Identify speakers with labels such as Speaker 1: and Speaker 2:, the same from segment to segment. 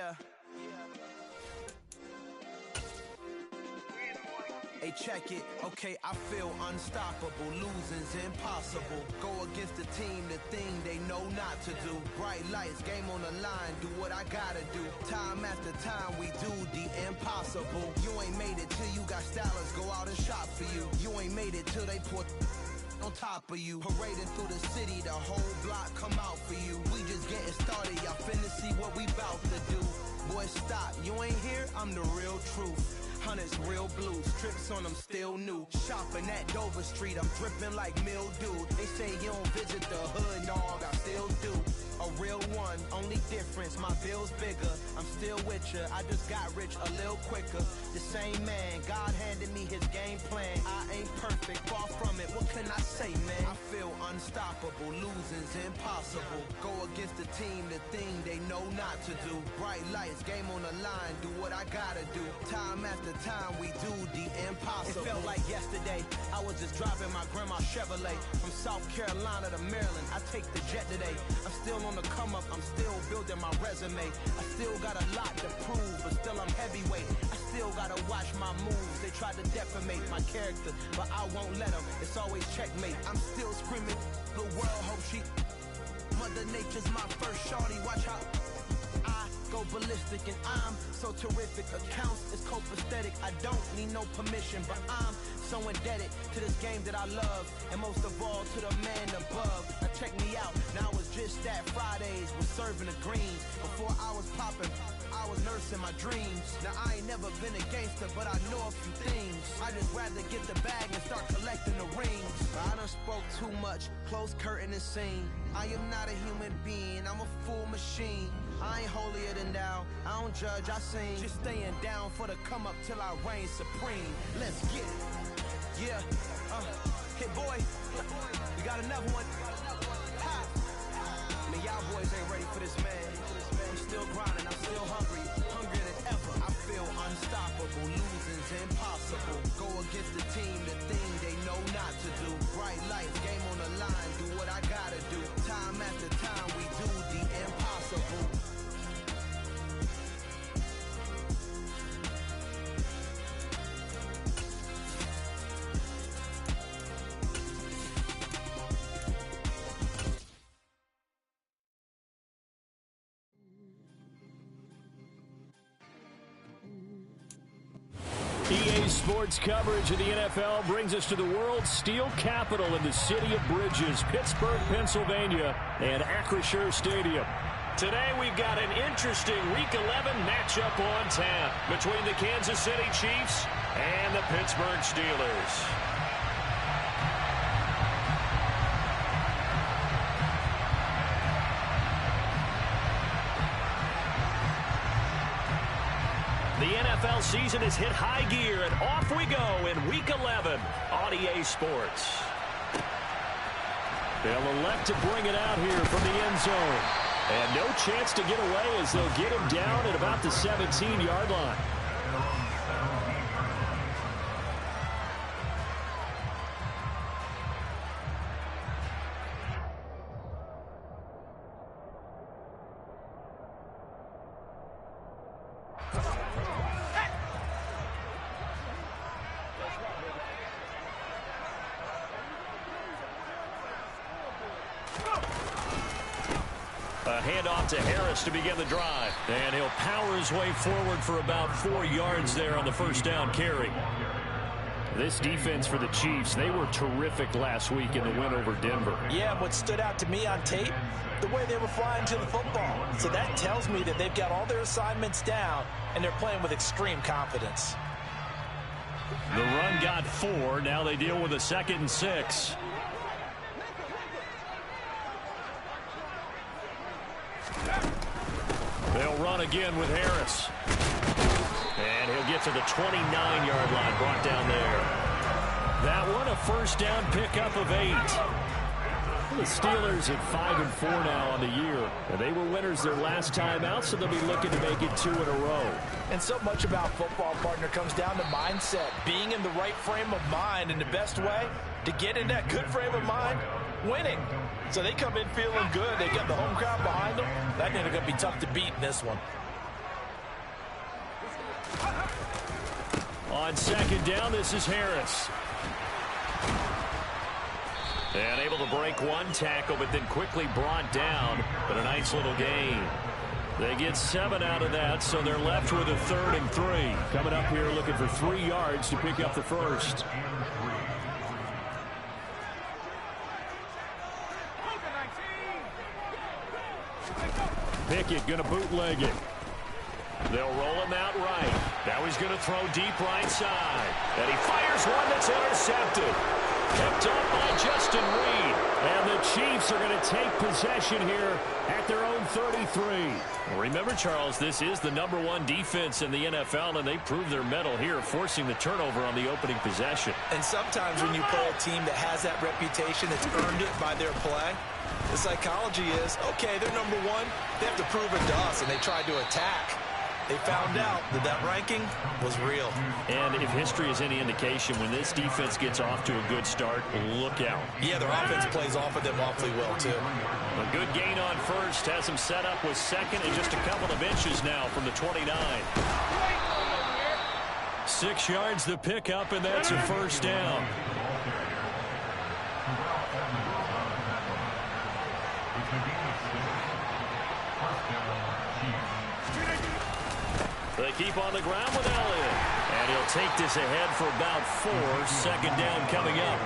Speaker 1: Yeah. Hey, check it. Okay, I feel unstoppable. Losing's impossible. Go against the team, the thing they know not to do. Bright lights, game on the line. Do what I gotta do. Time after time, we do the impossible. You ain't made it till you got stylers go out and shop for you. You ain't made it till they put on top of you. Parading through the city, the whole block come out for you. We just getting started, y'all finna see what we bout to do. Boy, stop, you ain't here, I'm the real truth. Hunters, real blues, strips on them still new. Shopping at Dover Street, I'm dripping like mildew. They say you don't visit the hood, dog, I still do. A real one, only difference, my bill's bigger. I'm still with ya, I just got rich a little quicker. The same man, God handed me his game plan. I ain't perfect, far from it, what can I say, man? I feel unstoppable, losing's impossible. Go against the team, the thing they know not to do. Bright lights, game on the line, do what I gotta do. Time after time, we do the impossible. It felt like yesterday, I was just driving my grandma's Chevrolet. From South Carolina to Maryland, I take the jet today. I'm still on the come up, I'm still building my resume. I still got a lot to prove, but still I'm heavyweight. I still gotta watch my moves. They tried to defamate my character, but I won't let them. It's always checkmate. I'm still screaming, the world hope she. Mother Nature's my first shorty, watch how I go ballistic, and I'm so terrific. Accounts is copacetic. I don't need no permission, but I'm so indebted to this game that I love, and most of all to the man above. Now check me out, now it's just that Fridays was serving the greens. Before I was popping, I was nursing my dreams. Now I ain't never been a gangster, but I know a few things. I just rather get the bag and start collecting the rings. I done spoke too much, close curtain and scene. I am not a human being, I'm a full machine. I ain't holier than thou, I don't judge, I sing. Just staying down for the come up till I reign supreme. Let's get it. Yeah, hit boy, we got another one. Ha. Man, y'all boys ain't ready for this, man. I'm still grinding, I'm still hungry, hungrier than ever. I feel unstoppable, losing's impossible. Go against the team, the thing they know not to do. Bright lights, game on the line, do what I gotta do. Time after time, we do the impossible.
Speaker 2: EA Sports coverage of the NFL brings us to the world's steel capital in the city of bridges, Pittsburgh, Pennsylvania, and Acrisure Stadium. Today we've got an interesting Week 11 matchup on tap between the Kansas City Chiefs and the Pittsburgh Steelers. The NFL season has hit high gear, and off we go in Week 11 on EA Sports. They'll elect to bring it out here from the end zone. And no chance to get away as they'll get him down at about the 17-yard line. A handoff to Harris to begin the drive. And he'll power his way forward for about 4 yards there on the first down carry. This defense for the Chiefs, they were terrific last week in the win over Denver.
Speaker 3: Yeah, what stood out to me on tape, the way they were flying to the football. So that tells me that they've got all their assignments down, and they're playing with extreme confidence.
Speaker 2: The run got 4. Now they deal with a 2nd and 6. They'll run again with Harris. And he'll get to the 29-yard line, brought down there. That one, a first down pickup of 8. The Steelers at 5-4 now on the year. And they were winners their last time out, so they'll be looking to make it 2 in a row.
Speaker 3: And so much about football, partner, comes down to mindset. Being in the right frame of mind, and the best way to get in that good frame of mind, winning. So they come in feeling good. They got the home crowd behind them. That ain't going to be tough to beat in this one.
Speaker 2: On second down, this is Harris. And able to break one tackle, but then quickly brought down. But a nice little gain. They get 7 out of that, so they're left with a 3rd and 3. Coming up here looking for 3 yards to pick up the first. Pickett going to bootleg it. They'll roll him out right. Now he's going to throw deep right side. And he fires one that's intercepted. Kept up by Justin Reed. And the Chiefs are going to take possession here at their own 33. Remember, Charles, this is the #1 defense in the NFL, and they prove their mettle here, forcing the turnover on the opening possession.
Speaker 3: And sometimes when you play a team that has that reputation, that's earned it by their play, the psychology is, okay, they're #1. They have to prove it to us, and they tried to attack. They found out that that ranking was real.
Speaker 2: And if history is any indication, when this defense gets off to a good start, look out.
Speaker 3: Yeah, their offense plays off of them awfully well, too.
Speaker 2: A good gain on first has them set up with second and just a couple of inches now from the 29. 6 yards the pickup, and that's a first down. They keep on the ground with Elliott. And he'll take this ahead for about 4. Second down coming up.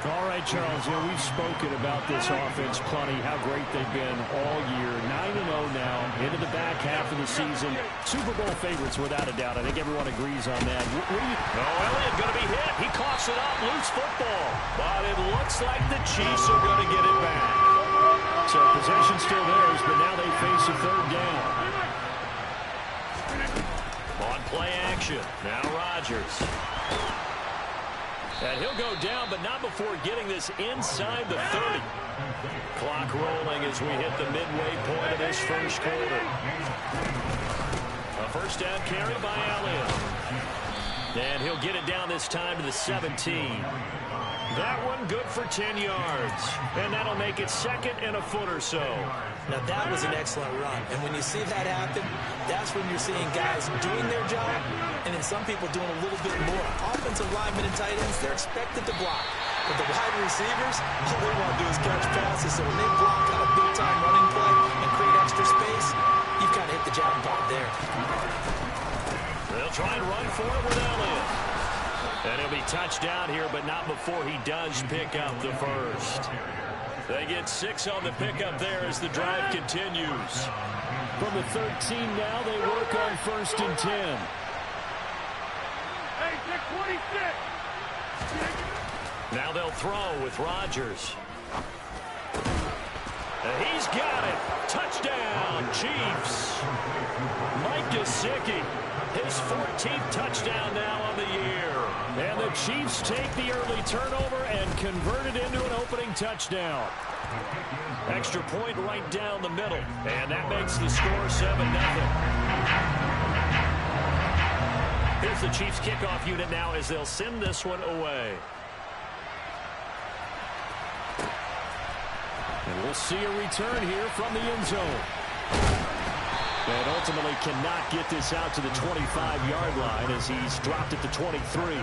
Speaker 4: All right, Charles, we've spoken about this offense plenty, how great they've been all year. 9-0 now, into the back half of the season. Super Bowl favorites without a doubt. I think everyone agrees on that.
Speaker 2: Elliott going to be hit. He coughs it up. Loose football. But it looks like the Chiefs are going to get it back.
Speaker 4: So possession still theirs, but now they face a 3rd down.
Speaker 2: On play action. Now Rodgers. And he'll go down, but not before getting this inside the 30. Clock rolling as we hit the midway point of this first quarter. A first down carry by Elliott. And he'll get it down this time to the 17. That one good for 10 yards. And that'll make it 2nd and a foot or so.
Speaker 3: Now, that was an excellent run. And when you see that happen, that's when you're seeing guys doing their job and then some people doing a little bit more. Offensive linemen and tight ends, they're expected to block. But the wide receivers, all they want to do is catch passes. So when they block on a big-time running play and create extra space, you've kind of hit the jackpot there.
Speaker 2: They'll try and run for it with Elliott. And he'll be touched down here, but not before he does pick up the first. They get 6 on the pickup there as the drive continues.
Speaker 4: From the 13 now, they work on 1st and 10.
Speaker 5: Hey, check 26.
Speaker 2: Now they'll throw with Rodgers. And he's got it. Touchdown, Chiefs. Mike Gesicki, his 14th touchdown now on the year.
Speaker 4: And the Chiefs take the early turnover and convert it into an opening touchdown.
Speaker 2: Extra point right down the middle. And that makes the score 7-0. Here's the Chiefs kickoff unit now as they'll send this one away.
Speaker 4: And we'll see a return here from the end zone. And ultimately cannot get this out to the 25-yard line as he's dropped at the 23.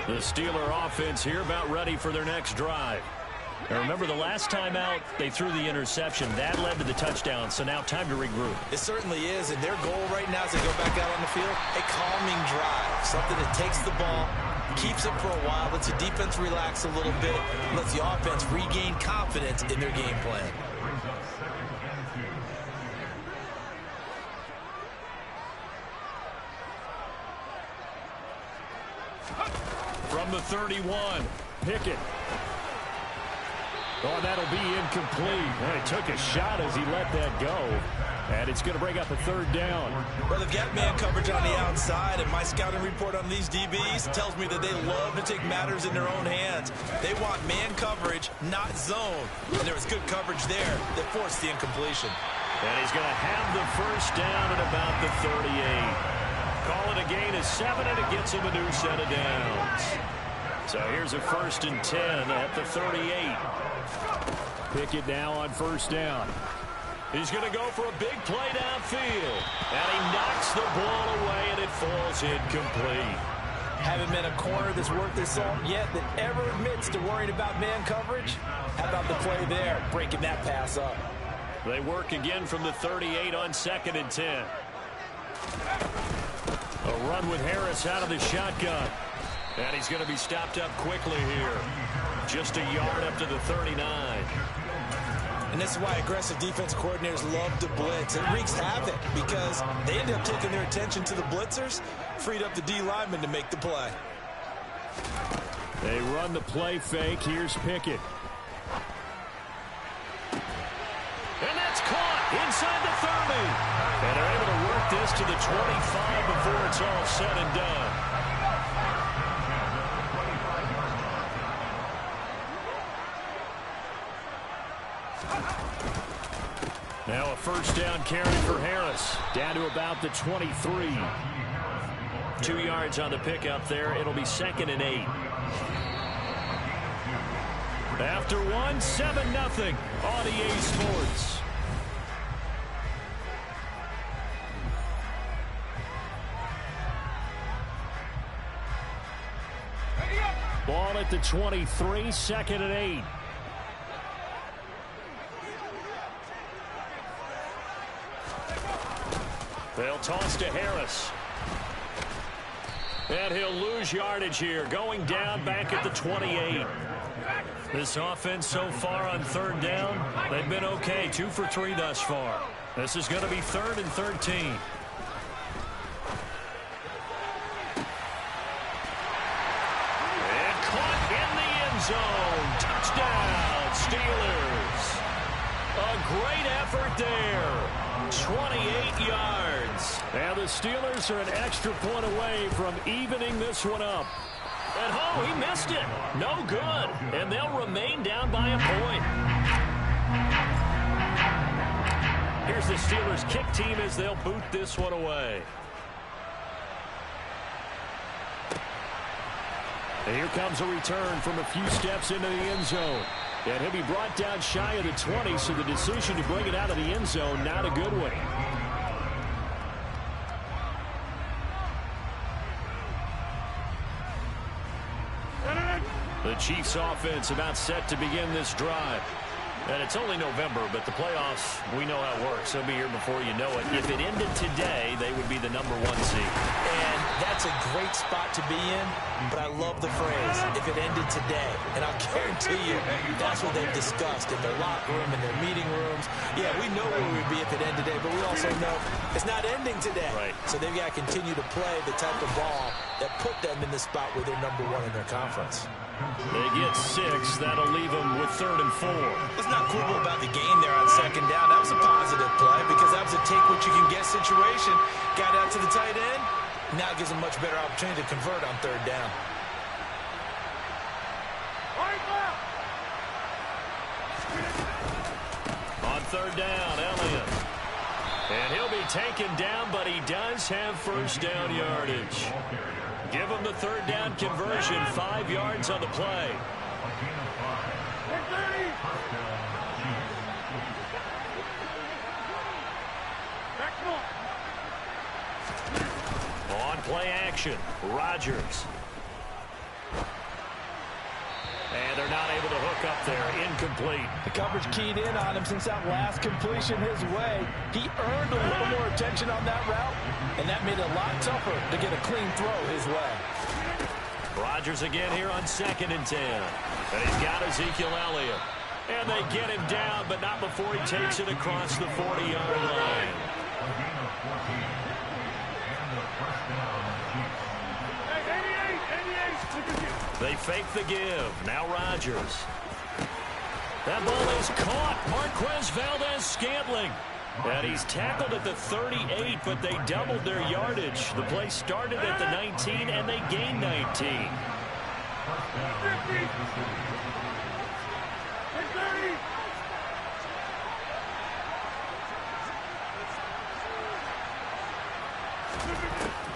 Speaker 2: The Steeler offense here about ready for their next drive. Now remember, the last time out, they threw the interception. That led to the touchdown, so now time to regroup.
Speaker 3: It certainly is, and their goal right now as they go back out on the field, a calming drive, something that takes the ball, keeps it for a while, lets the defense relax a little bit, lets the offense regain confidence in their game plan.
Speaker 2: From the 31, Pickett.
Speaker 4: Oh, that'll be incomplete. Well, he took a shot as he let that go. And it's going to bring up a 3rd down.
Speaker 3: Well, they've got man coverage on the outside, and my scouting report on these DBs tells me that they love to take matters in their own hands. They want man coverage, not zone. And there was good coverage there that forced the incompletion.
Speaker 2: And he's going to have the first down at about the 38. Call it a gain of 7, and it gets him a new set of downs. So here's a 1st and 10 at the 38.
Speaker 4: Pickett now on first down. He's going to go for a big play downfield. And he knocks the ball away, and it falls incomplete.
Speaker 3: Haven't been a corner that's worked this salt yet that ever admits to worrying about man coverage. How about the play there, breaking that pass up?
Speaker 4: They work again from the 38 on 2nd and 10. A run with Harris out of the shotgun. And he's going to be stopped up quickly here. Just a yard up to the 39.
Speaker 3: And this is why aggressive defense coordinators love to blitz. It wreaks havoc because they end up taking their attention to the blitzers, freed up the D lineman to make the play.
Speaker 4: They run the play fake. Here's Pickett. And that's caught inside the 30. And they're able to work this to the 25 before it's all said and done. Now a first down carry for Harris. Down to about the 23. 2 yards on the pickup there. It'll be 2nd and 8. After one, 7-0 on EA Sports. Ball at the 23, 2nd and 8. They'll toss to Harris. And he'll lose yardage here, going down back at the 28. This offense so far on 3rd down, they've been okay. 2 for 3 thus far. This is going to be 3rd and 13. And caught in the end zone. Touchdown, Steelers. A great effort there. 28 yards. And the Steelers are an extra point away from evening this one up. And oh, he missed it. No good. And they'll remain down by a point. Here's the Steelers kick team as they'll boot this one away. And here comes a return from a few steps into the end zone. And he'll be brought down shy of the 20, so the decision to bring it out of the end zone, not a good one. The Chiefs offense about set to begin this drive. And it's only November, but the playoffs, we know how it works. They'll be here before you know it. If it ended today, they would be the #1 seed.
Speaker 3: And that's a great spot to be in, but I love the phrase, if it ended today. And I'll guarantee you, that's what they've discussed in their locker room, in their meeting rooms. Yeah, we know where we'd be if it ended today, but we also know it's not ending today.
Speaker 4: Right.
Speaker 3: So they've got to continue to play the type of ball that put them in the spot where they're #1 in their conference.
Speaker 4: They get 6. That'll leave them with 3rd and 4.
Speaker 3: Let's not quibble about the gain there on 2nd down. That was a positive play because that was a take-what-you-can-get situation. Got out to the tight end. Now it gives them much better opportunity to convert on 3rd down.
Speaker 4: On 3rd down, Elliott. And he'll be taken down, but he does have first down yardage. Give him the 3rd down conversion, 5 yards on the play. On play action, Rodgers. And they're not able to hook up there. Incomplete.
Speaker 3: The coverage keyed in on him since that last completion his way. He earned a little more attention on that route, and that made it a lot tougher to get a clean throw his way.
Speaker 4: Rodgers again here on 2nd and 10. And he's got Ezekiel Elliott. And they get him down, but not before he takes it across the 40-yard line. They fake the give. Now Rodgers. That ball is caught. Marquez Valdez-Scantling. And he's tackled at the 38, but they doubled their yardage. The play started at the 19, and they gained 19.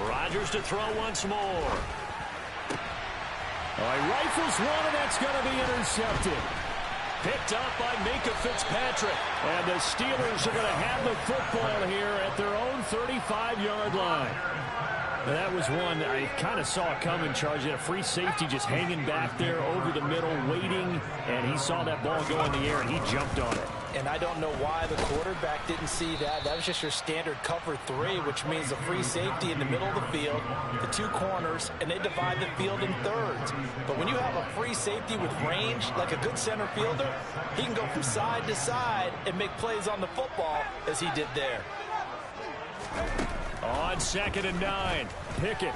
Speaker 4: Rodgers to throw once more. He rifles one, and that's going to be intercepted.
Speaker 2: Picked up by Minka Fitzpatrick. And the Steelers are going to have the football here at their own 35-yard line. That was one I kind of saw coming, Charles. You had a free safety just hanging back there over the middle, waiting, and he saw that ball go in the air, and he jumped on it.
Speaker 3: And I don't know why the quarterback didn't see that. That was just your standard cover 3, which means a free safety in the middle of the field, the 2 corners, and they divide the field in thirds. But when you have a free safety with range, like a good center fielder, he can go from side to side and make plays on the football as he did there.
Speaker 2: On 2nd and 9, Pickett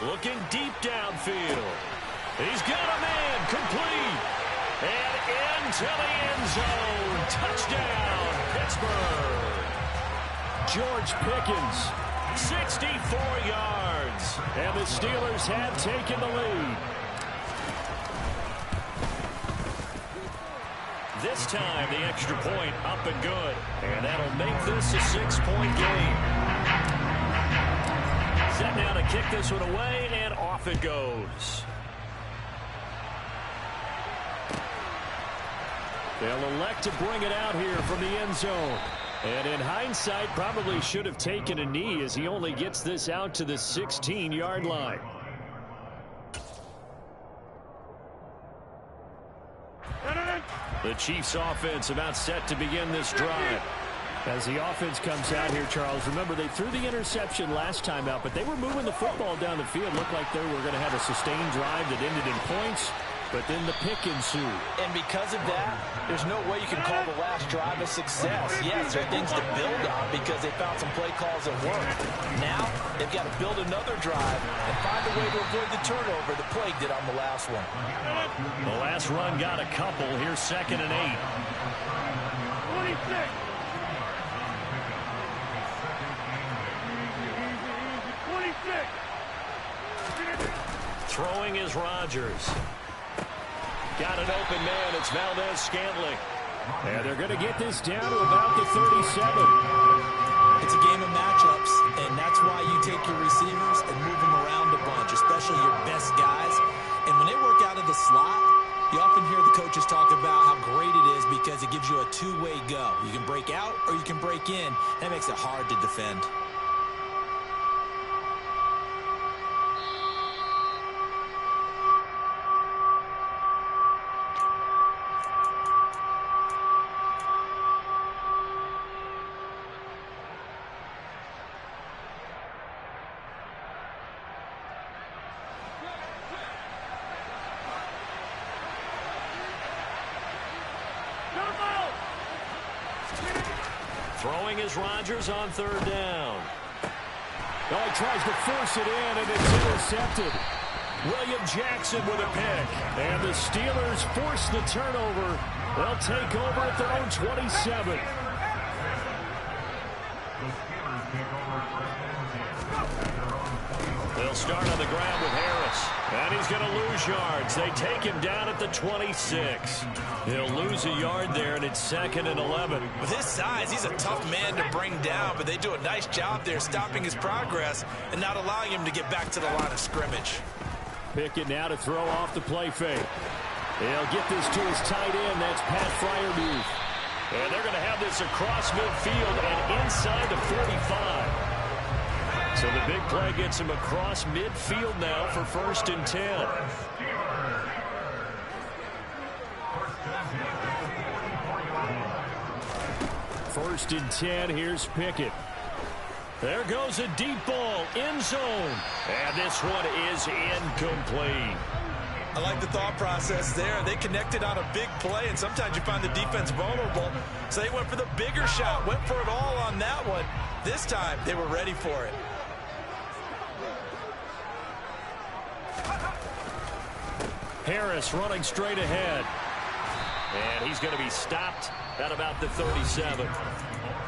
Speaker 2: looking deep downfield. He's got a man, complete, and into the end zone. Touchdown, Pittsburgh. George Pickens, 64 yards, and the Steelers have taken the lead. This time, the extra point up and good, and that'll make this a 6-point game. Set now to kick this one away, and off it goes. They'll elect to bring it out here from the end zone. And in hindsight, probably should have taken a knee as he only gets this out to the 16-yard line. The Chiefs offense about set to begin this drive. As the offense comes out here, Charles, remember they threw the interception last time out, but they were moving the football down the field. Looked like they were going to have a sustained drive that ended in points, but then the pick ensued.
Speaker 3: And because of that, there's no way you can call the last drive a success. Yes, there are things to build on because they found some play calls that worked. Now, they've got to build another drive and find a way to avoid the turnover the Plague did on the last one.
Speaker 2: The last run got a couple. Here's 2nd and 8.
Speaker 5: 26.
Speaker 2: Throwing is Rodgers. Got an open man. It's Valdez-Scantling. And they're going to get this down to about the 37.
Speaker 3: It's a game of matchups, and that's why you take your receivers and move them around a bunch, especially your best guys. And when they work out of the slot, you often hear the coaches talk about how great it is because it gives you a two-way go. You can break out or you can break in. That makes it hard to defend.
Speaker 2: Throwing is Rodgers on 3rd down. Oh, he tries to force it in, and it's intercepted. William Jackson with a pick. And the Steelers force the turnover. They'll take over at their own 27. They'll start on the ground with Harris. And he's going to lose yards. They take him down at the 26. He'll lose a yard there, and it's 2nd and 11.
Speaker 3: With his size, he's a tough man to bring down, but they do a nice job there stopping his progress and not allowing him to get back to the line of scrimmage.
Speaker 2: Pickett now to throw off the play fake. They'll get this to his tight end. That's Pat Freiermuth. And they're going to have this across midfield and inside the 45. So the big play gets him across midfield now for 1st and 10. First and 10, here's Pickett. There goes a deep ball, end zone. And this one is incomplete.
Speaker 3: I like the thought process there. They connected on a big play, and sometimes you find the defense vulnerable. So they went for the bigger shot, went for it all on that one. This time, they were ready for it.
Speaker 2: Harris running straight ahead. And he's going to be stopped at about the 37.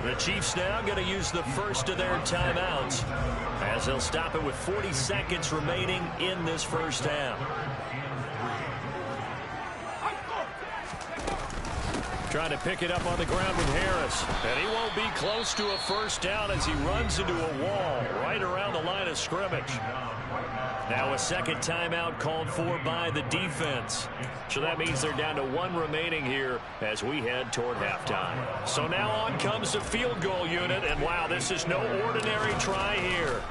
Speaker 2: The Chiefs now going to use the first of their timeouts as they'll stop it with 40 seconds remaining in this first half. Trying to pick it up on the ground with Harris. And he won't be close to a first down as he runs into a wall right around the line of scrimmage. Now a second timeout called for by the defense. So that means they're down to 1 remaining here as we head toward halftime. So now on comes the field goal unit, and wow, this is no ordinary try here.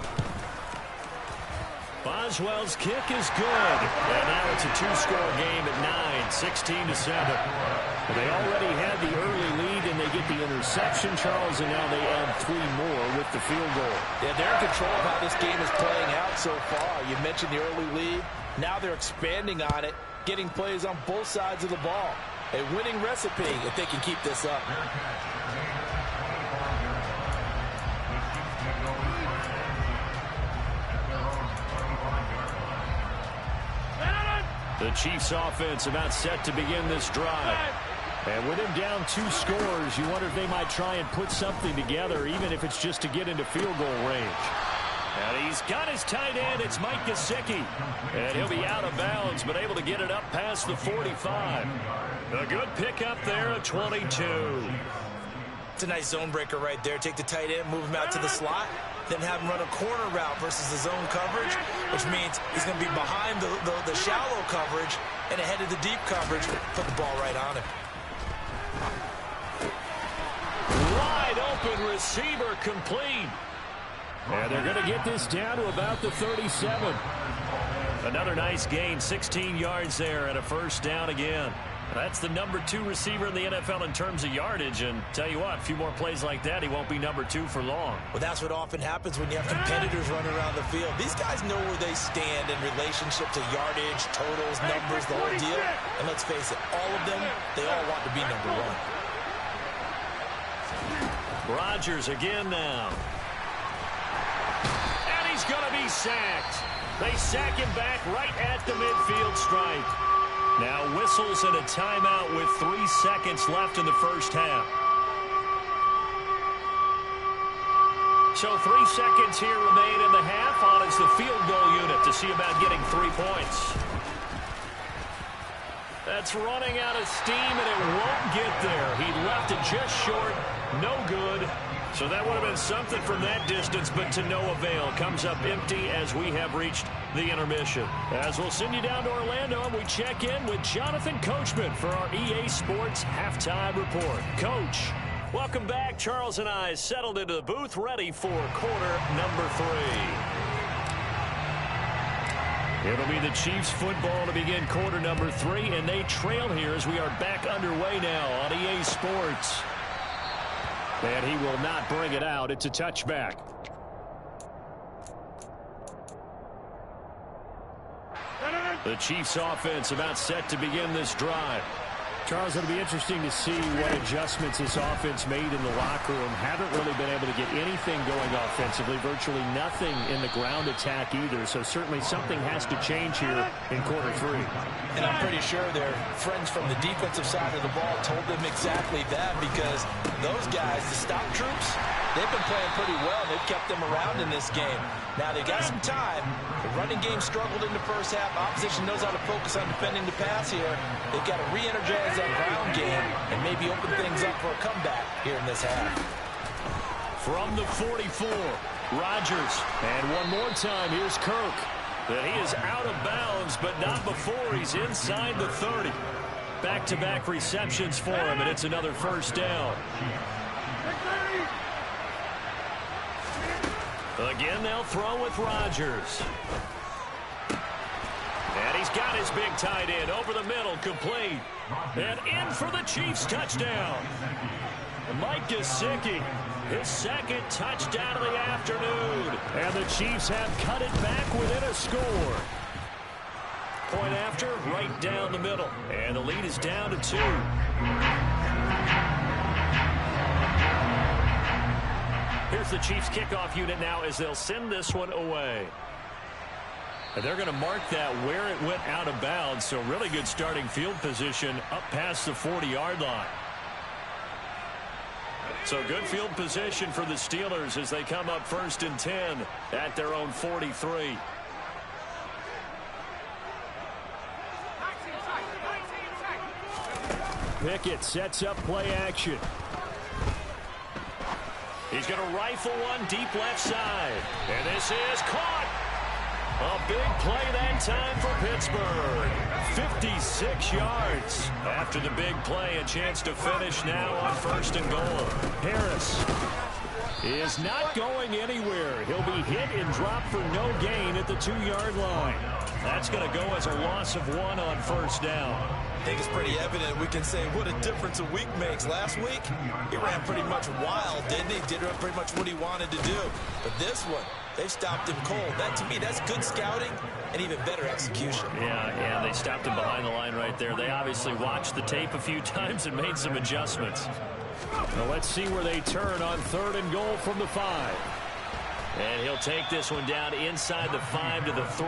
Speaker 2: Boswell's kick is good. And now it's a 2-score game at 9, 16-7. They already had the early lead, and they get the interception, Charles, and now they add 3 more with the field goal.
Speaker 3: Yeah, they're in control of how this game is playing out so far. You mentioned the early lead. Now they're expanding on it, getting plays on both sides of the ball. A winning recipe if they can keep this up.
Speaker 2: The Chiefs offense about set to begin this drive. And with him down 2 scores, you wonder if they might try and put something together, even if it's just to get into field goal range. And he's got his tight end. It's Mike Gesicki. And he'll be out of bounds, but able to get it up past the 45. A good pickup there at 22.
Speaker 3: It's a nice zone breaker right there. Take the tight end, move him out to the slot, then have him run a corner route versus the zone coverage, which means he's going to be behind the shallow coverage and ahead of the deep coverage. Put the ball right on him.
Speaker 2: Wide open receiver complete. And they're going to get this down to about the 37. Another nice gain, 16 yards there and a first down again. That's the number 2 receiver in the NFL in terms of yardage, and tell you what, a few more plays like that, he won't be number 2 for long.
Speaker 3: Well, that's what often happens when you have competitors running around the field. These guys know where they stand in relationship to yardage, totals, numbers, the whole deal. And let's face it, all of them, they all want to be number 1.
Speaker 2: Rodgers again now. And he's going to be sacked. They sack him back right at the midfield stripe. Now whistles and a timeout with 3 seconds left in the first half. So 3 seconds here remain in the half. On is the field goal unit to see about getting 3 points. That's running out of steam, and it won't get there. He left it just short. No good. So that would have been something from that distance, but to no avail. Comes up empty as we have reached the intermission. As we'll send you down to Orlando, and we check in with Jonathan Coachman for our EA Sports Halftime Report. Coach, welcome back. Charles and I settled into the booth, ready for quarter number 3. It'll be the Chiefs football to begin quarter number 3, and they trail here as we are back underway now on EA Sports. And he will not bring it out. It's a touchback. The Chiefs offense about set to begin this drive. Charles, it'll be interesting to see what adjustments this offense made in the locker room. Haven't really been able to get anything going offensively. Virtually nothing in the ground attack either. So certainly something has to change here in quarter 3.
Speaker 3: And I'm pretty sure their friends from the defensive side of the ball told them exactly that, because those guys, the stop troops, they've been playing pretty well. They've kept them around in this game. Now they've got some time. The running game struggled in the first half. Opposition knows how to focus on defending the pass here. They've got to re-energize that ground game and maybe open things up for a comeback here in this half.
Speaker 2: From the 44, Rodgers. And one more time, here's Kirk. And he is out of bounds, but not before he's inside the 30. Back-to-back receptions for him, and it's another first down. Again, they'll throw with Rodgers. And he's got his big tight end over the middle, complete. And in for the Chiefs touchdown. Mike Gesicki, his second touchdown of the afternoon. And the Chiefs have cut it back within a score. Point after, right down the middle. And the lead is down to 2. Here's the Chiefs kickoff unit now as they'll send this one away. And they're going to mark that where it went out of bounds. So really good starting field position up past the 40-yard line. So good field position for the Steelers as they come up 1st and 10 at their own 43. Pickett sets up play action. He's going to rifle one deep left side. And this is caught. A big play that time for Pittsburgh. 56 yards. After the big play, a chance to finish now on 1st and goal. Harris is not going anywhere. He'll be hit and dropped for no gain at the 2-yard line. That's going to go as a loss of 1 on 1st down.
Speaker 3: I think it's pretty evident. We can say what a difference a week makes. Last week, he ran pretty much wild, didn't he? Did pretty much what he wanted to do. But this one, they stopped him cold. That, to me, that's good scouting and even better execution.
Speaker 2: Yeah, they stopped him behind the line right there. They obviously watched the tape a few times and made some adjustments.
Speaker 4: Well, let's see where they turn on 3rd and goal from the 5.
Speaker 2: And he'll take this one down inside the 5 to the 3.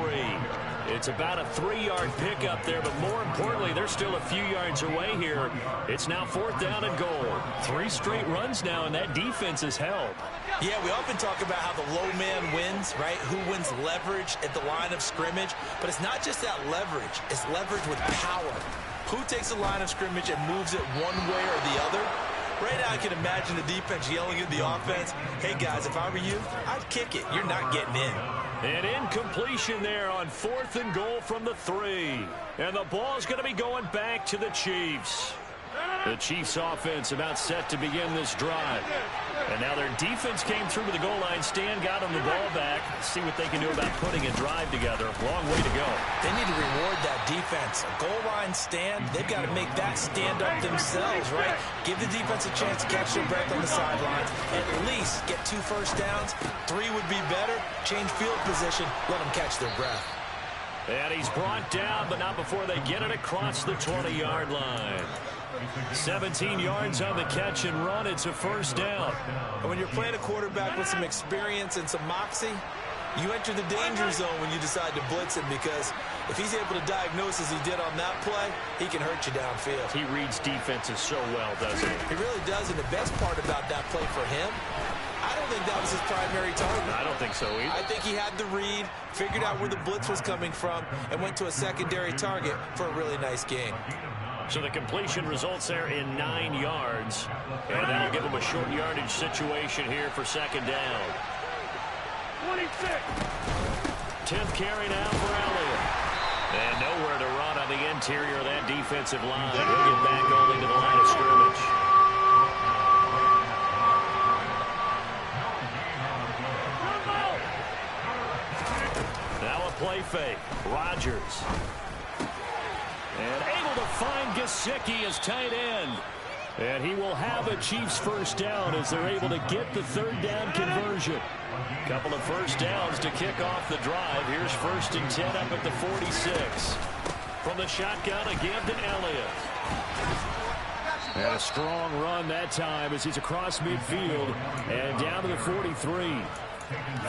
Speaker 2: It's about a 3-yard pickup there, but more importantly, they're still a few yards away here. It's now 4th down and goal. 3 straight runs now, and that defense is held.
Speaker 3: Yeah, we often talk about how the low man wins, right? Who wins leverage at the line of scrimmage. But it's not just that leverage. It's leverage with power. Who takes the line of scrimmage and moves it one way or the other? Right now, I can imagine the defense yelling at the offense, hey, guys, if I were you, I'd kick it. You're not getting in.
Speaker 2: An incompletion there on 4th and goal from the 3. And the ball's going to be going back to the Chiefs. The Chiefs offense about set to begin this drive. And now their defense came through to the goal line. Stan got them the ball back. See what they can do about putting a drive together. Long way to go.
Speaker 3: They need to reward that defense. A goal line stand, they've got to make that stand up themselves, right? Give the defense a chance to catch their breath on the sidelines. At least get 2 first downs. 3 would be better. Change field position. Let them catch their breath.
Speaker 2: And he's brought down, but not before they get it across the 20-yard line. 17 yards on the catch and run. It's a 1st down.
Speaker 3: And when you're playing a quarterback with some experience and some moxie, you enter the danger zone when you decide to blitz him, because if he's able to diagnose as he did on that play, he can hurt you downfield.
Speaker 2: He reads defenses so well, doesn't he?
Speaker 3: He really does, and the best part about that play for him, I don't think that was his primary target.
Speaker 2: I don't think so either.
Speaker 3: I think he had the read, figured out where the blitz was coming from, and went to a secondary target for a really nice game.
Speaker 2: So the completion results there in 9 yards. And that'll give him a short yardage situation here for 2nd down.
Speaker 4: 26.
Speaker 2: 10th carry now for Elliott. And nowhere to run on the interior of that defensive line. He'll get back only to the line of scrimmage. Now a play fake. Rodgers. And able to find Gesicki as tight end. And he will have a Chiefs 1st down as they're able to get the 3rd down conversion. Couple of 1st downs to kick off the drive. Here's 1st and 10 up at the 46. From the shotgun again to Elliott. And a strong run that time as he's across midfield and down to the 43.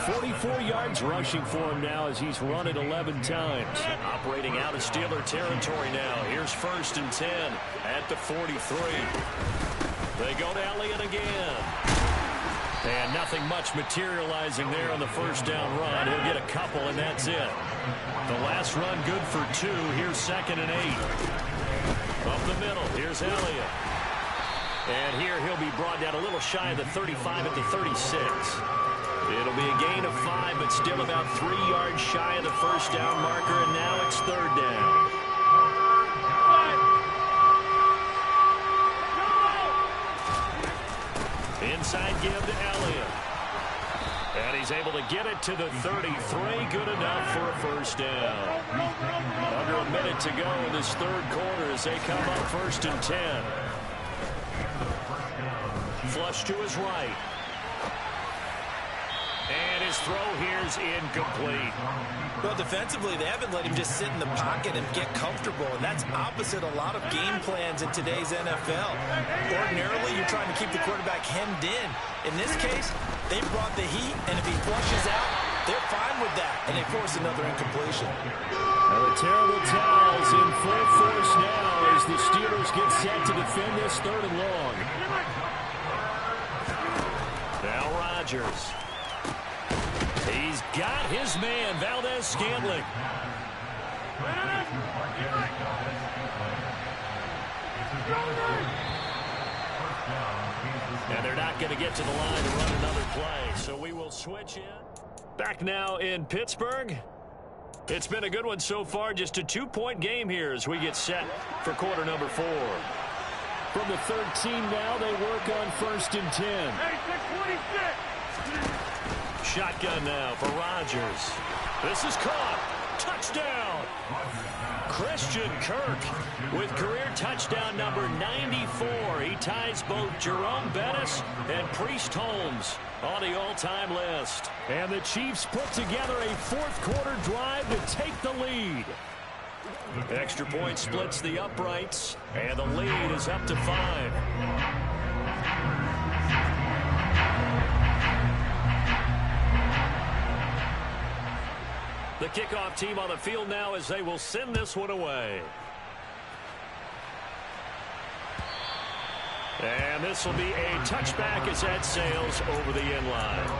Speaker 2: 44 yards rushing for him now as he's run it 11 times. Operating out of Steeler territory now. Here's 1st and 10 at the 43. They go to Elliott again. And nothing much materializing there on the 1st down run. He'll get a couple, and that's it. The last run good for 2. Here's 2nd and 8. Up the middle. Here's Elliott. And here he'll be brought down a little shy of the 35 at the 36. It'll be a gain of 5, but still about 3 yards shy of the 1st down marker, and now it's 3rd down. Inside give to Elliott. And he's able to get it to the 33. Good enough for a 1st down. Under a minute to go in this 3rd quarter as they come up 1st and 10. Flush to his right. And his throw here's incomplete.
Speaker 3: Well, defensively, they haven't let him just sit in the pocket and get comfortable, and that's opposite a lot of game plans in today's NFL. Ordinarily, you're trying to keep the quarterback hemmed in. In this case, they brought the heat, and if he flushes out, they're fine with that, and they force another incompletion.
Speaker 4: Now the terrible towels in full force now as the Steelers get set to defend this 3rd and long.
Speaker 2: Now Rodgers. He's got his man, Valdez-Scantling. And they're not going to get to the line to run another play, so we will switch in. Back now in Pittsburgh. It's been a good one so far. Just a 2-point game here as we get set for quarter number 4.
Speaker 4: From the 13 now, they work on 1st and 10.
Speaker 2: Shotgun now for Rodgers. This is caught. Touchdown. Christian Kirk with career touchdown number 94. He ties both Jerome Bettis and Priest Holmes on the all-time list.
Speaker 4: And the Chiefs put together a fourth-quarter drive to take the lead.
Speaker 2: Extra point splits the uprights, and the lead is up to 5. The kickoff team on the field now as they will send this one away. And this will be a touchback as that sails over the end line.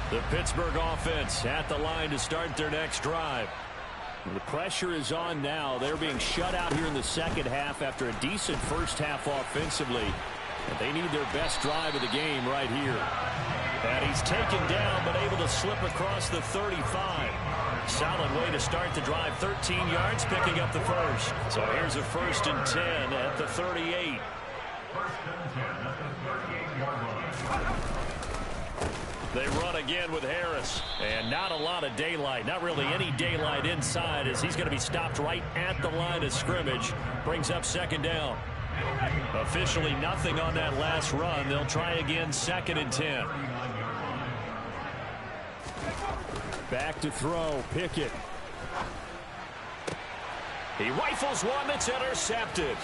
Speaker 2: The Pittsburgh offense at the line to start their next drive.
Speaker 4: The pressure is on now. They're being shut out here in the second half after a decent first half offensively. And they need their best drive of the game right here. And he's taken down but able to slip across the 35. Solid way to start the drive. 13 yards, picking up the first. So here's a 1st and 10 at the 38. They run again with Harris. And not a lot of daylight. Not really any daylight inside as he's going to be stopped right at the line of scrimmage. Brings up 2nd down. Officially nothing on that last run. They'll try again 2nd and 10. Back to throw. Pickett.
Speaker 2: He rifles one that's intercepted.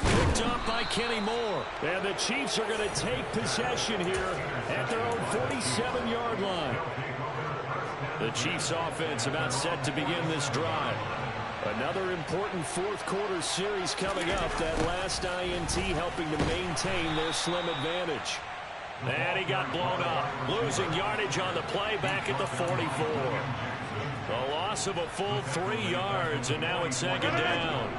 Speaker 2: Picked up by Kenny Moore.
Speaker 4: And the Chiefs are going to take possession here at their own 47-yard line.
Speaker 2: The Chiefs offense about set to begin this drive.
Speaker 4: Another important fourth-quarter series coming up. That last INT helping to maintain their slim advantage.
Speaker 2: And he got blown up. Losing yardage on the play back at the 44. A loss of a full 3 yards, and now it's 2nd down.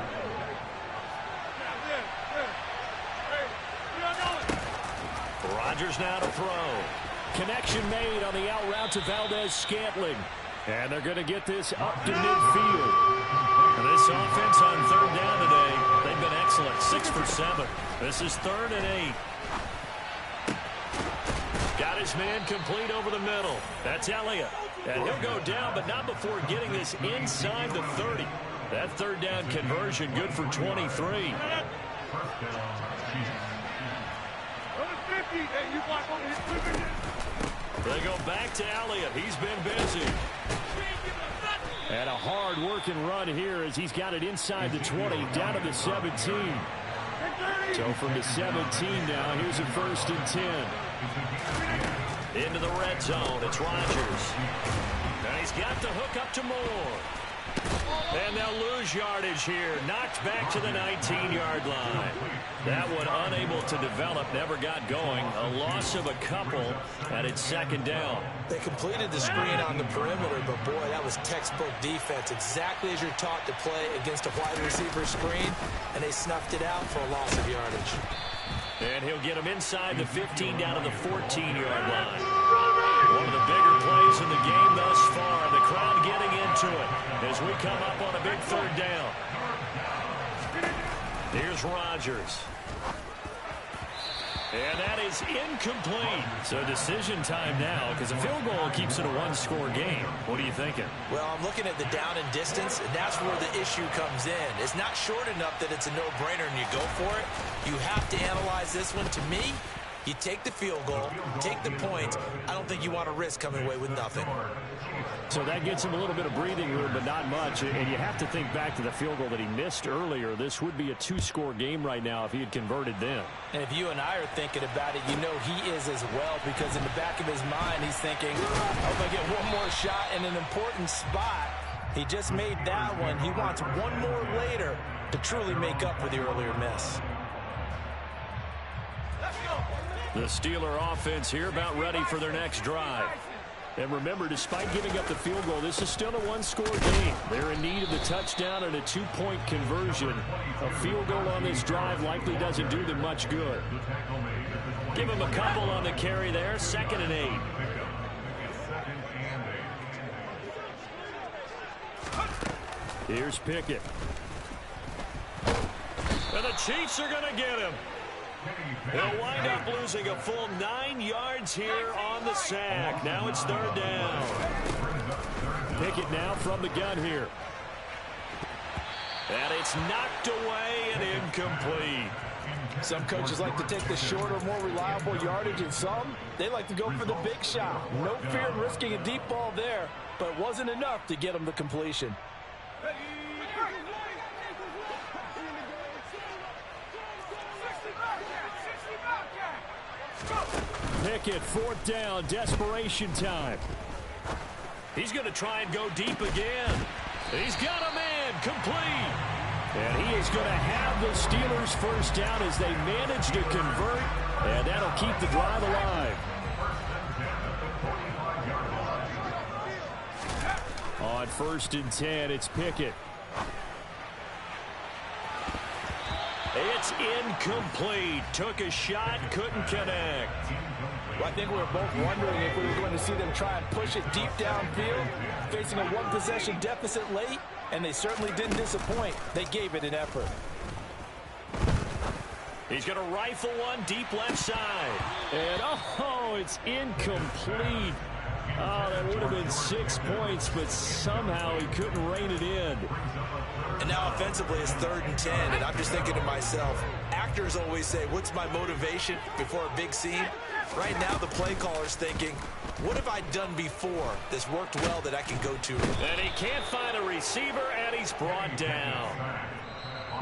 Speaker 2: Rodgers now to throw.
Speaker 4: Connection made on the out route to Valdez-Scantling. And they're going to get this up to midfield.
Speaker 2: This offense on 3rd down today, they've been excellent. 6 for 7. This is 3rd and 8. Got his man complete over the middle. That's Elliott. And he'll go down, but not before getting this inside the 30. That 3rd down conversion good for 23. They go back to Elliott. He's been busy.
Speaker 4: And a hard-working run here as he's got it inside the 20, down to the 17. So from the 17 now, here's a 1st and 10.
Speaker 2: Into the red zone. It's Rodgers. And he's got the hook up to Moore. And they'll lose yardage here. Knocked back to the 19-yard line. That one unable to develop, never got going. A loss of a couple, and it's 2nd down.
Speaker 3: They completed the screen on the perimeter, but boy, that was textbook defense. Exactly as you're taught to play against a wide receiver screen, and they snuffed it out for a loss of yardage.
Speaker 2: And he'll get him inside the 15 down to the 14-yard line. One of the bigger plays in the game thus far. The crowd getting into it as we come up on a big 3rd down. Here's Rodgers. And that is incomplete. So decision time now because a field goal keeps it a 1-score game. What are you thinking?
Speaker 3: Well, I'm looking at the down and distance, and that's where the issue comes in. It's not short enough that it's a no-brainer and you go for it. You have to analyze this one. To me, you take the field goal, take the points. I don't think you want to risk coming away with nothing.
Speaker 4: So that gets him a little bit of breathing room, but not much. And you have to think back to the field goal that he missed earlier. This would be a 2-score game right now if he had converted then.
Speaker 3: And if you and I are thinking about it, you know he is as well, because in the back of his mind, he's thinking, I hope I get one more shot in an important spot. He just made that one. He wants one more later to truly make up for the earlier miss.
Speaker 2: The Steeler offense here about ready for their next drive. And remember, despite giving up the field goal, this is still a one-score game. They're in need of the touchdown and a two-point conversion. A field goal on this drive likely doesn't do them much good. Give him a couple on the carry there, 2nd and 8. Here's Pickett. And the Chiefs are going to get him. They'll wind up losing a full 9 yards here on the sack. Now it's 3rd down. Pickett now from the gun here. And it's knocked away and incomplete.
Speaker 3: Some coaches like to take the shorter, more reliable yardage, and some, they like to go for the big shot. No fear in risking a deep ball there, but it wasn't enough to get them the completion.
Speaker 2: Pickett, 4th down, desperation time. He's going to try and go deep again. He's got a man, complete. And he is going to have the Steelers' 1st down as they manage to convert, and that'll keep the drive alive. On 1st and 10, it's Pickett. It's incomplete. Took a shot, couldn't connect.
Speaker 3: Well, I think we were both wondering if we were going to see them try and push it deep downfield, facing a one-possession deficit late, and they certainly didn't disappoint. They gave it an effort.
Speaker 2: He's going to rifle one deep left side. And, oh, it's incomplete. Oh, that would have been 6 points, but somehow he couldn't rein it in.
Speaker 3: And now offensively it's 3rd and 10, and I'm just thinking to myself, actors always say, what's my motivation before a big scene? Right now the play caller's thinking, what have I done before that's worked well that I can go to?
Speaker 2: And he can't find a receiver, and he's brought down.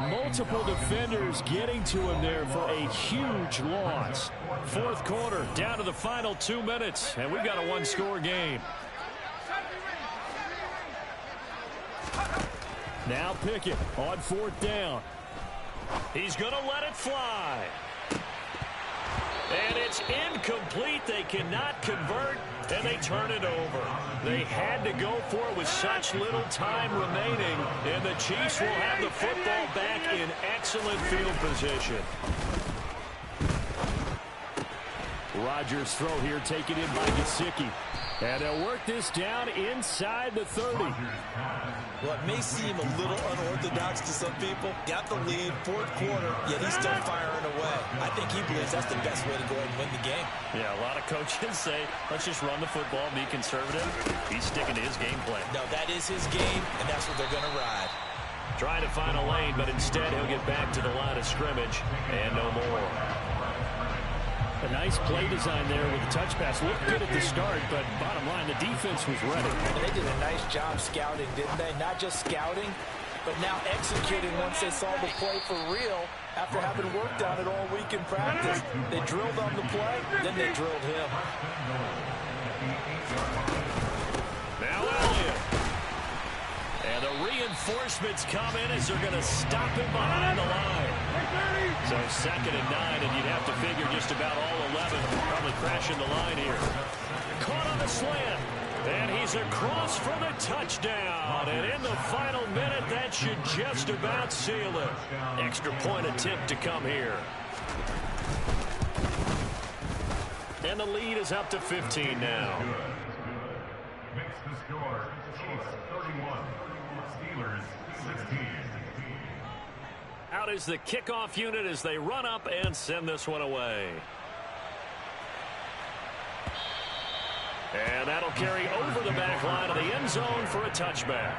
Speaker 2: Multiple defenders getting to him there for a huge loss. 4th quarter, down to the final 2 minutes, and we've got a one-score game. Now Pickett on 4th down. He's going to let it fly. And it's incomplete. They cannot convert, and they turn it over. They had to go for it with such little time remaining, and the Chiefs will have the football back in excellent field position. Rodgers' throw here taken in by Gesicki. And they'll work this down inside the 30.
Speaker 3: Well, it may seem a little unorthodox to some people. Got the lead, 4th quarter, yet he's still firing away. I think he believes that's the best way to go ahead and win the game.
Speaker 2: Yeah, a lot of coaches say, let's just run the football, be conservative. He's sticking to his game plan.
Speaker 3: No, that is his game, and that's what they're going to ride.
Speaker 2: Trying to find a lane, but instead he'll get back to the line of scrimmage and no more. A nice play design there with the touch pass. Looked good at the start, but bottom line, the defense was ready.
Speaker 3: And they did a nice job scouting, didn't they? Not just scouting, but now executing once they saw the play for real after having worked on it all week in practice. They drilled on the play, then they drilled him.
Speaker 2: Now Elliott. And the reinforcements come in as they're going to stop him behind the line. So 2nd and 9, and you'd have to figure just about all 11 probably crashing the line here. Caught on the slant, and he's across for the touchdown. And in the final minute, that should just about seal it. Extra point attempt to come here. And the lead is up to 15 now.
Speaker 5: Makes the score, Chiefs 31, Steelers 16.
Speaker 2: Out is the kickoff unit as they run up and send this one away. And that'll carry over the back line of the end zone for a touchback.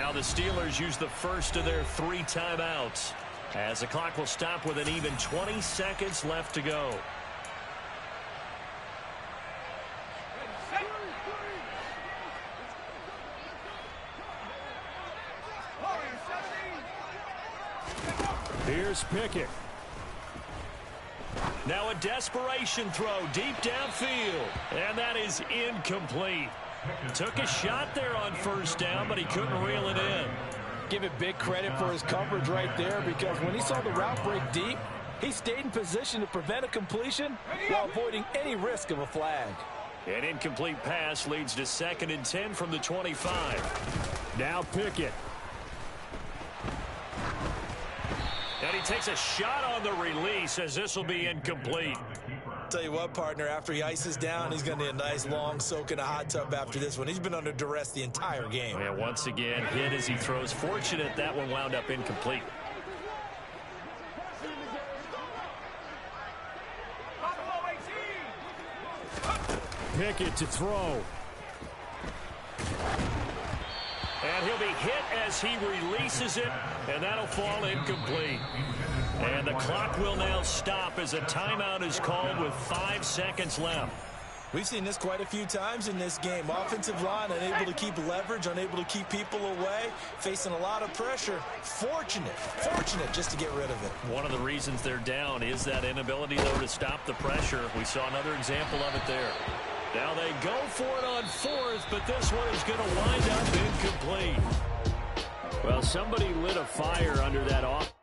Speaker 2: Now the Steelers use the first of their 3 timeouts, as the clock will stop with an even 20 seconds left to go.
Speaker 4: Here's Pickett.
Speaker 2: Now a desperation throw deep downfield, and that is incomplete. Took a shot there on first down, but he couldn't reel it in.
Speaker 3: Give it big credit for his coverage right there, because when he saw the route break deep, he stayed in position to prevent a completion while avoiding any risk of a flag.
Speaker 2: An incomplete pass leads to 2nd and 10 from the 25.
Speaker 4: Now Pickett.
Speaker 2: And he takes a shot on the release, as this will be incomplete.
Speaker 3: Tell you what, partner, after he ices down, he's going to need a nice long soak in a hot tub after this one. He's been under duress the entire game.
Speaker 2: And once again, hit as he throws. Fortunate that one wound up incomplete.
Speaker 4: Pickett to throw.
Speaker 2: And he'll be hit as he releases it, and that'll fall incomplete. And the clock will now stop as a timeout is called with 5 seconds left.
Speaker 3: We've seen this quite a few times in this game. Offensive line unable to keep leverage, unable to keep people away, facing a lot of pressure. Fortunate just to get rid of it.
Speaker 2: One of the reasons they're down is that inability, though, to stop the pressure. We saw another example of it there. Now they go for it on 4th, but this one is going to wind up incomplete.
Speaker 4: Well, somebody lit a fire under that off.